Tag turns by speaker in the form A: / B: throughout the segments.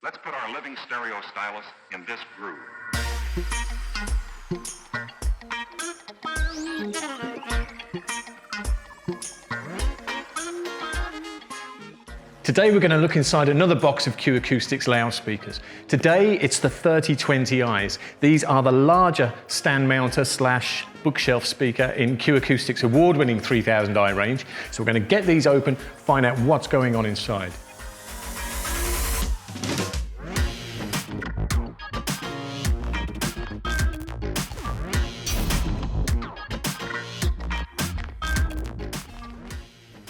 A: Let's put our living stereo stylus in this groove.
B: Today we're going to look inside another box of Q Acoustics loudspeakers. Today it's the 3020i's. These are the larger stand mounter slash bookshelf speaker in Q Acoustics award-winning 3000i range. So we're going to get these open, find out what's going on inside.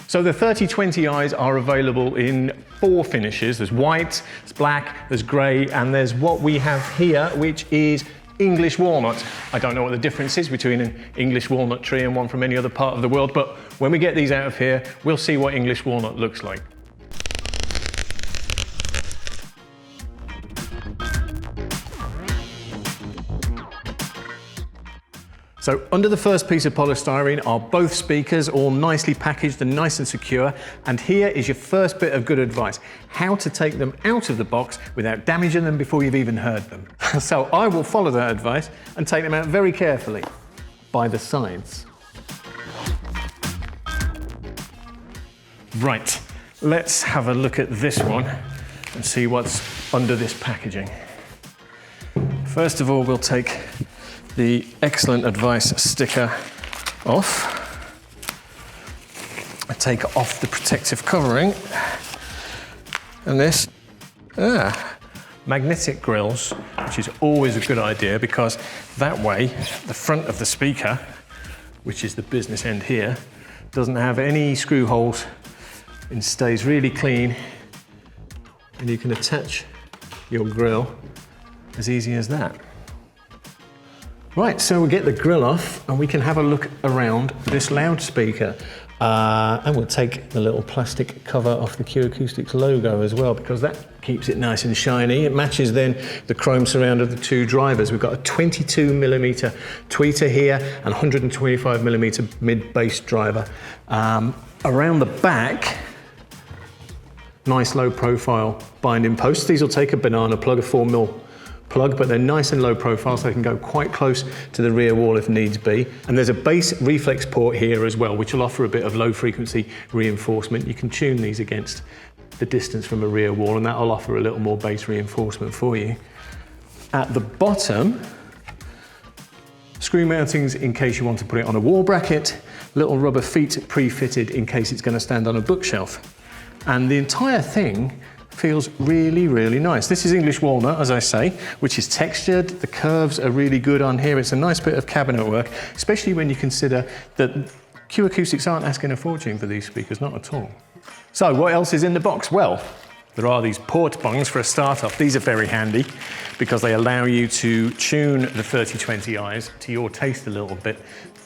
B: So the 3020i's are available in 4 finishes. There's white, there's black, there's grey, and there's what we have here, which is English walnut. I don't know what the difference is between an English walnut tree and one from any other part of the world, but when we get these out of here, we'll see what English walnut looks like. So under the first piece of polystyrene are both speakers, all nicely packaged and nice and secure. And here is your first bit of good advice, how to take them out of the box without damaging them before you've even heard them. So I will follow that advice and take them out very carefully by the sides. Right, let's have a look at this one and see what's under this packaging. First of all, we'll take the excellent advice sticker off. I take off the protective covering, and this magnetic grills, which is always a good idea because that way the front of the speaker, which is the business end here, doesn't have any screw holes and stays really clean, and you can attach your grill as easy as that. Right, so we get the grill off and we can have a look around this loudspeaker. And we'll take the little plastic cover off the Q Acoustics logo as well, because that keeps it nice and shiny. It matches then the chrome surround of the 2 drivers. We've got a 22mm tweeter here and 125mm mid-bass driver. Around the back, nice low profile binding posts. These will take a banana plug, a 4mm plug, but they're nice and low profile, so they can go quite close to the rear wall if needs be. And there's a bass reflex port here as well, which will offer a bit of low frequency reinforcement. You can tune these against the distance from a rear wall, and that'll offer a little more bass reinforcement for you. At the bottom, screw mountings in case you want to put it on a wall bracket, little rubber feet pre-fitted in case it's going to stand on a bookshelf. And the entire thing feels really, really nice. This is English walnut, as I say, which is textured. The curves are really good on here. It's a nice bit of cabinet work, especially when you consider that Q Acoustics aren't asking a fortune for these speakers, not at all. So what else is in the box? Well, there are these port bungs for a start-off. These are very handy because they allow you to tune the 3020i's to your taste a little bit.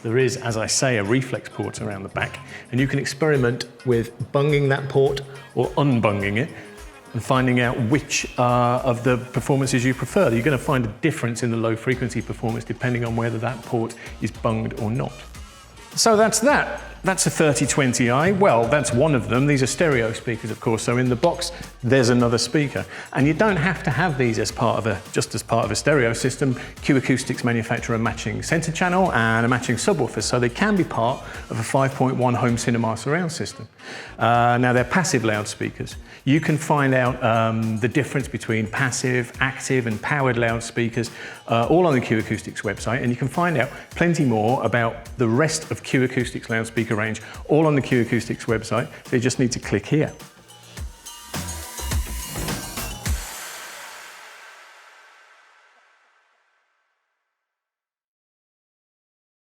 B: There is, as I say, a reflex port around the back, and you can experiment with bunging that port or unbunging it and finding out which of the performances you prefer. You're going to find a difference in the low frequency performance depending on whether that port is bunged or not. So that's that. That's a 3020i. Well, that's one of them. These are stereo speakers, of course, so in the box there's another speaker. And you don't have to have these as part of just as part of a stereo system. Q Acoustics manufacture a matching center channel and a matching subwoofer, so they can be part of a 5.1 home cinema surround system. Now they're passive loudspeakers. You can find out the difference between passive, active and powered loudspeakers all on the Q Acoustics website, and you can find out plenty more about the rest of Q Acoustics loudspeaker range all on the Q Acoustics website. So you just need to click here.